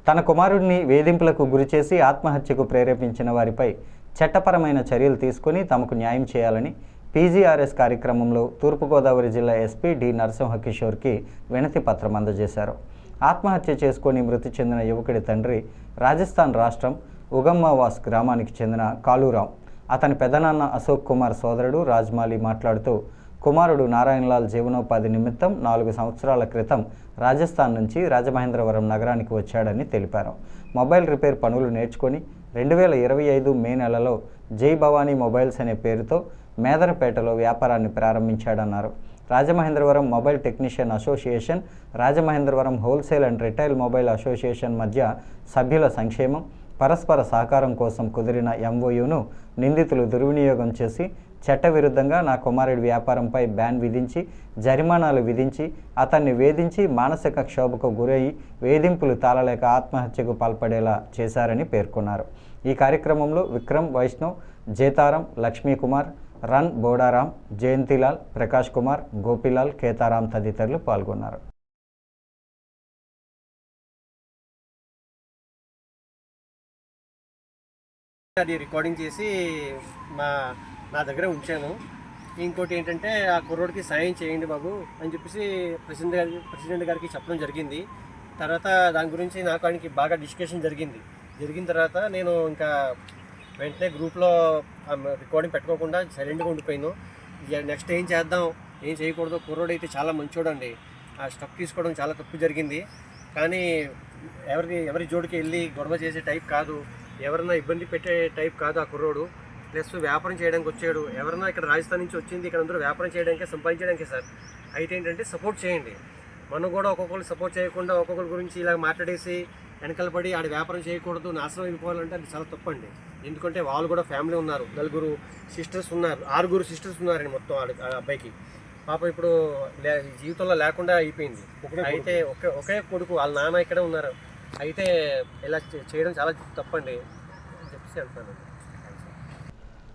తన కుమారుడిని వేధింపులకు గురిచేసి ఆత్మహత్యకు ప్రేరేపించిన వారిపై చట్టపరమైన చర్యలు తీసుకుని తమకు న్యాయం చేయాలని పీజీఆర్ఎస్ కార్యక్రమంలో తూర్పుగోదావరి జిల్లా ఎస్పీ డి నరసింహకిషోర్కి వినతి పత్రం అందజేశారు. ఆత్మహత్య చేసుకొని మృతి చెందిన యువకుడి తండ్రి రాజస్థాన్ రాష్ట్రం ఉగమ్మావాస్ గ్రామానికి చెందిన కాళూరాం. అతని పెదనాన్న అశోక్ కుమార్ సోదరుడు రాజ్మాలి మాట్లాడుతూ, కుమారుడు నారాయణలాల్ జీవనోపాధి నిమిత్తం 4 సంవత్సరాల క్రితం రాజస్థాన్ నుంచి రాజమహేంద్రవరం నగరానికి వచ్చాడని తెలిపారు. మొబైల్ రిపేర్ పనులు నేర్చుకొని 2025 మే నెలలో జై భవానీ మొబైల్స్ అనే పేరుతో మేదరపేటలో వ్యాపారాన్ని ప్రారంభించాడన్నారు. Rajamahendravaram mobile technician association, Rajamahendravaram wholesale and retail mobile association మధ్య సభ్యుల సంక్షేమం, పరస్పర సహకారం కోసం కుదిరిన ఎంఓయూను నిందితులు దుర్వినియోగం చేసి చట్టవిరుద్ధంగా నా కుమారుడి వ్యాపారంపై బ్యాన్ విధించి, జరిమానాలు విధించి, అతన్ని వేధించి మానసిక క్షోభకు గురయ్యి వేధింపులు తాళలేక ఆత్మహత్యకు పాల్పడేలా చేశారని పేర్కొన్నారు. ఈ కార్యక్రమంలో విక్రమ్ వైష్ణవ్, జేతారాం, లక్ష్మీకుమార్, రన్ బోడారాం, జయంతిలాల్, ప్రకాష్ కుమార్, గోపిలాల్, కేతారాం తదితరులు పాల్గొన్నారు. అది రికార్డింగ్ చేసి నా దగ్గర ఉంచాను. ఇంకోటి ఏంటంటే, ఆ కుర్రోడికి సాయం చేయండి బాబు అని చెప్పేసి ప్రెసిడెంట్ గారికి చెప్పడం జరిగింది. తర్వాత దాని గురించి నాకు ఆయనకి బాగా డిస్కషన్ జరిగిన తర్వాత నేను ఇంకా వెంటనే గ్రూప్లో రికార్డింగ్ పెట్టుకోకుండా సైలెంట్గా ఉండిపోయాను. నెక్స్ట్ ఏం చేద్దాం, ఏం చేయకూడదు. కుర్రోడు అయితే చాలా మంచోడండి. ఆ స్టెప్ తీసుకోవడం చాలా తప్పు జరిగింది. కానీ ఎవరి జోడికి వెళ్ళి గొడవ చేసే టైప్ కాదు, ఎవరన్నా ఇబ్బంది పెట్టే టైప్ కాదు ఆ కుర్రోడు. ప్లస్ వ్యాపారం చేయడానికి వచ్చాడు. ఎవరన్నా ఇక్కడ రాజస్థాన్ నుంచి వచ్చింది ఇక్కడ అందరూ వ్యాపారం చేయడానికే, సంపాదించడానికే సార్. అయితే ఏంటంటే సపోర్ట్ చేయండి. మనం కూడా ఒక్కొక్కరు సపోర్ట్ చేయకుండా ఒక్కొక్కరి గురించి ఇలా మాట్లాడేసి వెనకాల పడి ఆడ వ్యాపారం చేయకూడదు, నాశనం అయిపోవాలంటే అది చాలా తప్పండి. ఎందుకంటే వాళ్ళు కూడా ఫ్యామిలీ ఉన్నారు, 6 సిస్టర్స్ ఉన్నారండి మొత్తం ఆ అబ్బాయికి. పాప ఇప్పుడు జీవితంలో లేకుండా అయిపోయింది. అయితే ఒకే కొడుకు, వాళ్ళ నాన్న ఇక్కడే ఉన్నారు. అయితే ఇలా చేయడం చాలా తప్పండి చెప్పేసి అంటున్నాను.